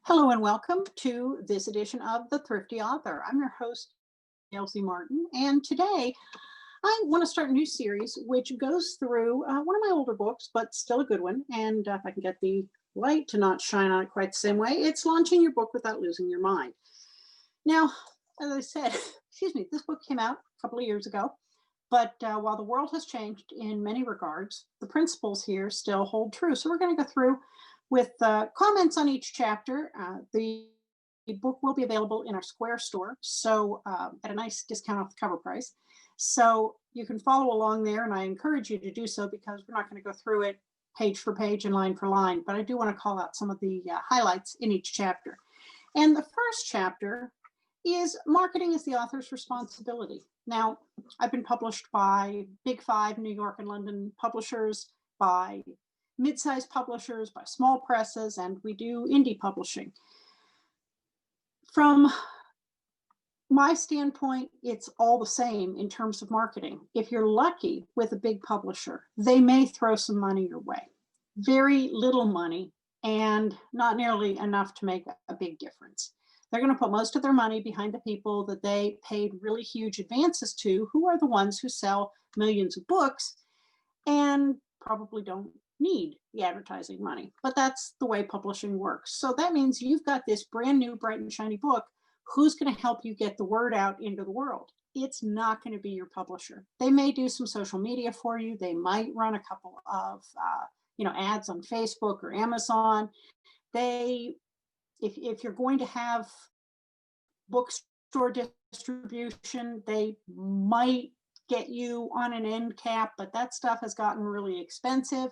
Hello and welcome to this edition of the Thrifty Author. I'm your host, Gail Z, and today I want to start a new series which goes through one of my older books, but still a good one. And if I can get the light to not shine on it quite the same way, it's Launching Your Book Without Losing Your Mind. Now, as I said, this book came out a couple of years ago, but while the world has changed in many regards, the principles here still hold true. So we're going to go through with comments on each chapter. The book will be available in our Square store, so at a nice discount off the cover price. So you can follow along there, and I encourage you to do so because we're not going to go through it page for page and line for line, but I do want to call out some of the highlights in each chapter. And the first chapter is Marketing is the Author's Responsibility. Now, I've been published by Big Five New York and London publishers, by mid-sized publishers, by small presses, and we do indie publishing. From my standpoint, it's all the same in terms of marketing. If you're lucky with a big publisher, they may throw some money your way. Very little money and not nearly enough to make a big difference. They're going to put most of their money behind the people that they paid really huge advances to, who are the ones who sell millions of books and probably don't need the advertising money. But that's the way publishing works. So that means you've got this brand new, bright and shiny book. Who's going to help you get the word out into the world? It's not going to be your publisher. They may do some social media for you. They might run a couple of ads on Facebook or Amazon. If you're going to have bookstore distribution, they might get you on an end cap, but that stuff has gotten really expensive.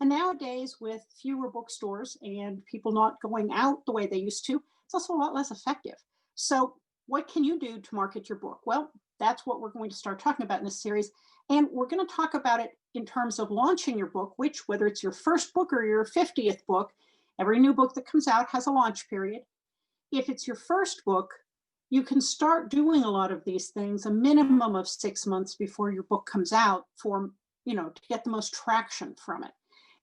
And nowadays, with fewer bookstores and people not going out the way they used to, it's also a lot less effective. So what can you do to market your book? Well, that's what we're going to start talking about in this series. And we're going to talk about it in terms of launching your book, which, whether it's your first book or your 50th book, every new book that comes out has a launch period. If it's your first book, you can start doing a lot of these things a minimum of 6 months before your book comes out to get the most traction from it.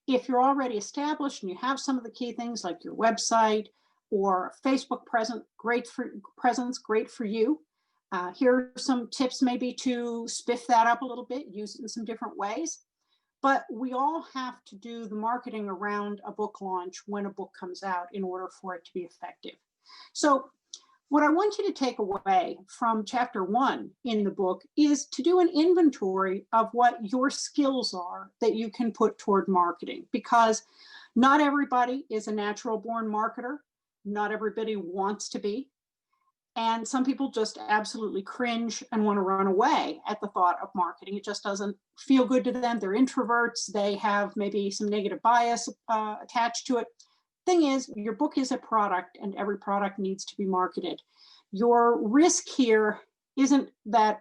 If you're already established and you have some of the key things like your website or Facebook presence, great for you. Here are some tips maybe to spiff that up a little bit, use it in some different ways. But we all have to do the marketing around a book launch when a book comes out in order for it to be effective. So what I want you to take away from chapter 1 in the book is to do an inventory of what your skills are that you can put toward marketing, because not everybody is a natural born marketer. Not everybody wants to be. And some people just absolutely cringe and want to run away at the thought of marketing. It just doesn't feel good to them. They're introverts. They have maybe some negative bias attached to it. Thing is, your book is a product and every product needs to be marketed. Your risk here isn't that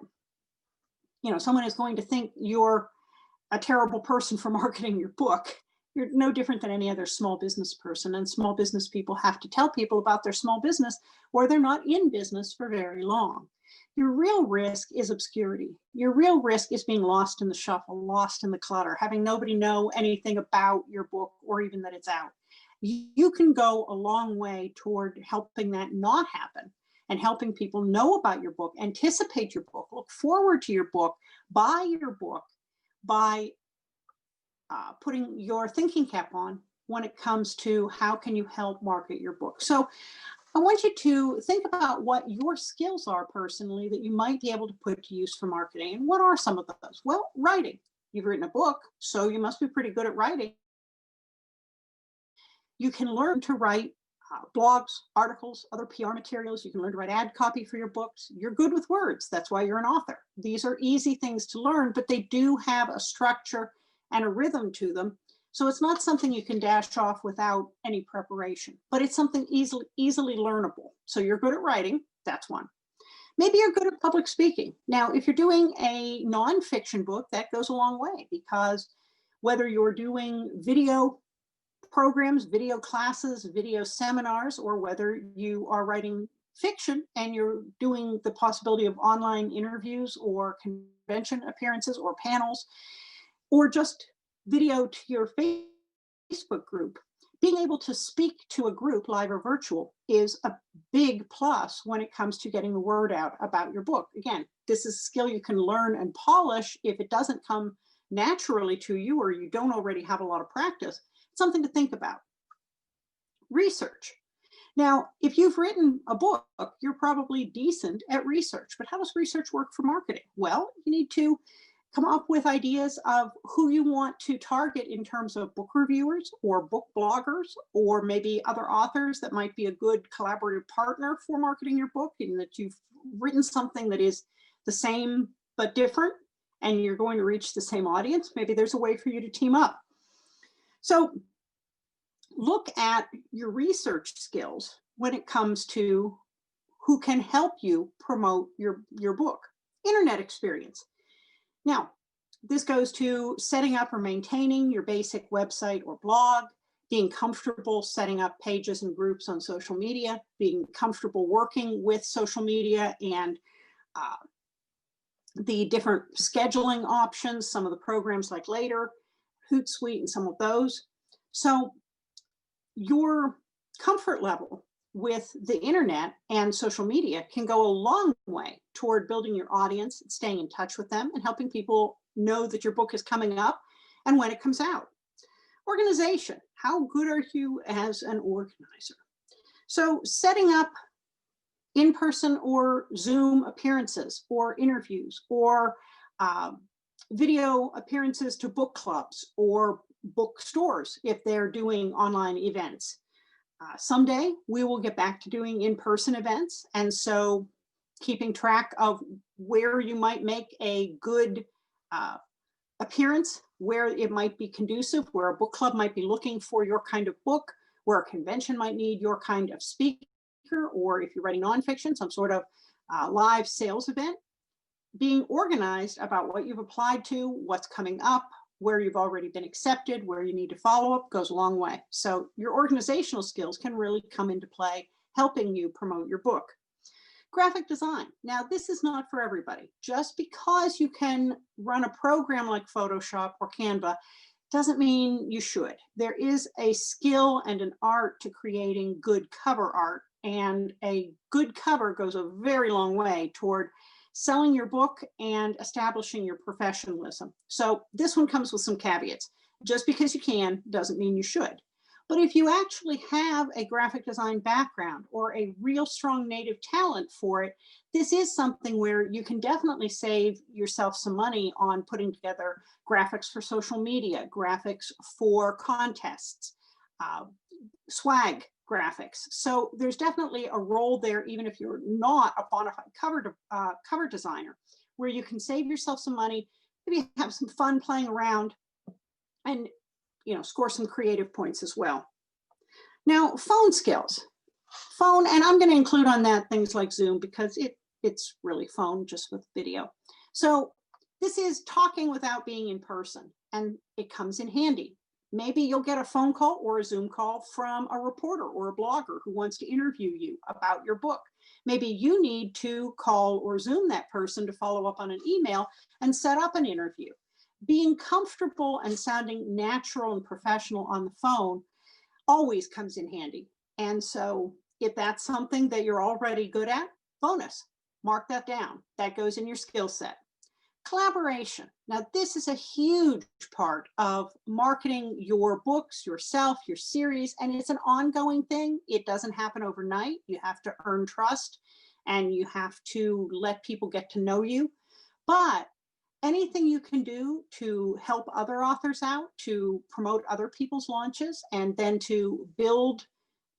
someone is going to think you're a terrible person for marketing your book. You're no different than any other small business person, and small business people have to tell people about their small business or they're not in business for very long. Your real risk is obscurity. Your real risk is being lost in the shuffle, lost in the clutter, having nobody know anything about your book or even that it's out. You can go a long way toward helping that not happen and helping people know about your book, anticipate your book, look forward to your book, buy your book by putting your thinking cap on when it comes to how can you help market your book. So I want you to think about what your skills are personally that you might be able to put to use for marketing. And what are some of those? Well, writing. You've written a book, so you must be pretty good at writing. You can learn to write blogs, articles, other PR materials. You can learn to write ad copy for your books. You're good with words. That's why you're an author. These are easy things to learn, but they do have a structure and a rhythm to them. So it's not something you can dash off without any preparation, but it's something easily learnable. So you're good at writing. That's one. Maybe you're good at public speaking. Now, if you're doing a nonfiction book, that goes a long way, because whether you're doing video programs, video classes, video seminars, or whether you are writing fiction and you're doing the possibility of online interviews or convention appearances or panels, or just video to your Facebook group, Being able to speak to a group, live or virtual, is a big plus when it comes to getting the word out about your book. Again, this is a skill you can learn and polish if it doesn't come naturally to you or you don't already have a lot of practice. It's something to think about. Research. Now, if you've written a book, you're probably decent at research, but how does research work for marketing? Well, you need to come up with ideas of who you want to target in terms of book reviewers or book bloggers, or maybe other authors that might be a good collaborative partner for marketing your book, and that you've written something that is the same but different, and you're going to reach the same audience. Maybe there's a way for you to team up. So look at your research skills when it comes to who can help you promote your book. Internet experience. Now, this goes to setting up or maintaining your basic website or blog, being comfortable setting up pages and groups on social media, being comfortable working with social media and the different scheduling options, some of the programs like Later, Hootsuite, and some of those. So your comfort level with the internet and social media can go a long way toward building your audience, staying in touch with them, and helping people know that your book is coming up and when it comes out. Organization. How good are you as an organizer? So setting up in-person or Zoom appearances or interviews or video appearances to book clubs or bookstores if they're doing online events. Someday we will get back to doing in-person events, and so keeping track of where you might make a good appearance, where it might be conducive, where a book club might be looking for your kind of book, where a convention might need your kind of speaker, or if you're writing nonfiction, some sort of live sales event. Being organized about what you've applied to, what's coming up, where you've already been accepted, where you need to follow up, goes a long way. So your organizational skills can really come into play, helping you promote your book. Graphic design. Now, this is not for everybody. Just because you can run a program like Photoshop or Canva doesn't mean you should. There is a skill and an art to creating good cover art, and a good cover goes a very long way toward selling your book and establishing your professionalism. So this one comes with some caveats. Just because you can doesn't mean you should. But if you actually have a graphic design background or a real strong native talent for it, this is something where you can definitely save yourself some money on putting together graphics for social media, graphics for contests, swag graphics. So there's definitely a role there, even if you're not a bona fide cover designer, where you can save yourself some money, maybe have some fun playing around, and score some creative points as well. Now, phone skills. Phone, and I'm going to include on that things like Zoom, because it's really phone just with video. So this is talking without being in person, and it comes in handy. Maybe you'll get a phone call or a Zoom call from a reporter or a blogger who wants to interview you about your book. Maybe you need to call or Zoom that person to follow up on an email and set up an interview. Being comfortable and sounding natural and professional on the phone always comes in handy. And so if that's something that you're already good at, bonus, mark that down. That goes in your skill set. Collaboration. Now, this is a huge part of marketing your books, yourself, your series, and it's an ongoing thing. It doesn't happen overnight. You have to earn trust and you have to let people get to know you. But anything you can do to help other authors out, to promote other people's launches, and then to build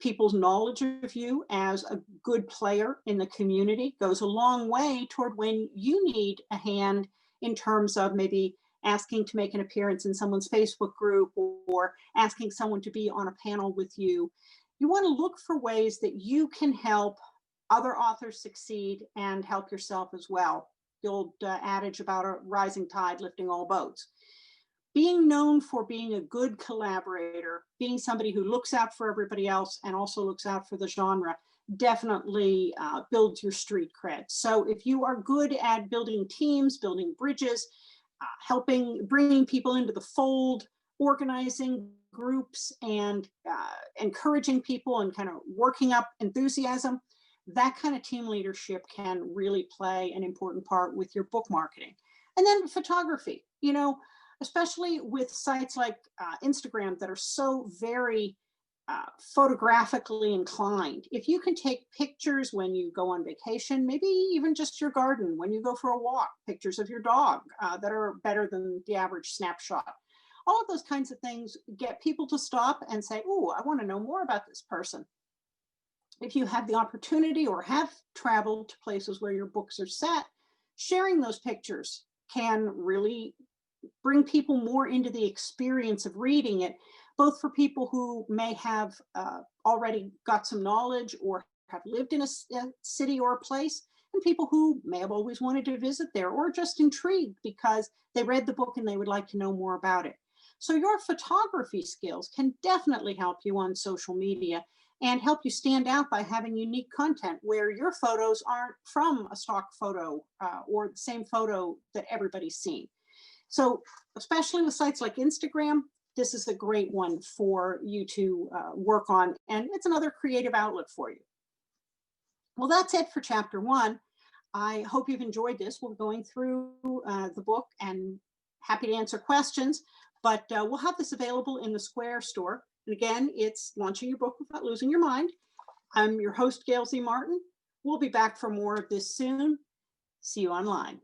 people's knowledge of you as a good player in the community goes a long way toward when you need a hand in terms of maybe asking to make an appearance in someone's Facebook group or asking someone to be on a panel with you. You want to look for ways that you can help other authors succeed and help yourself as well. The old adage about a rising tide lifting all boats. Being known for being a good collaborator, being somebody who looks out for everybody else and also looks out for the genre, definitely builds your street cred. So if you are good at building teams, building bridges, bringing people into the fold, organizing groups and encouraging people and kind of working up enthusiasm, that kind of team leadership can really play an important part with your book marketing. And then photography, especially with sites like Instagram that are so very photographically inclined. If you can take pictures when you go on vacation, maybe even just your garden, when you go for a walk, pictures of your dog that are better than the average snapshot. All of those kinds of things get people to stop and say, oh, I want to know more about this person. If you have the opportunity or have traveled to places where your books are set, sharing those pictures can really bring people more into the experience of reading it, both for people who may have already got some knowledge or have lived in a city or a place, and people who may have always wanted to visit there or just intrigued because they read the book and they would like to know more about it. So your photography skills can definitely help you on social media and help you stand out by having unique content where your photos aren't from a stock photo or the same photo that everybody's seen. So especially with sites like Instagram, this is a great one for you to work on, and it's another creative outlet for you. Well, that's it for chapter 1. I hope you've enjoyed this. We're going through the book and happy to answer questions, but we'll have this available in the Square store. And again, it's Launching Your Book Without Losing Your Mind. I'm your host, Gail Z. Martin. We'll be back for more of this soon. See you online.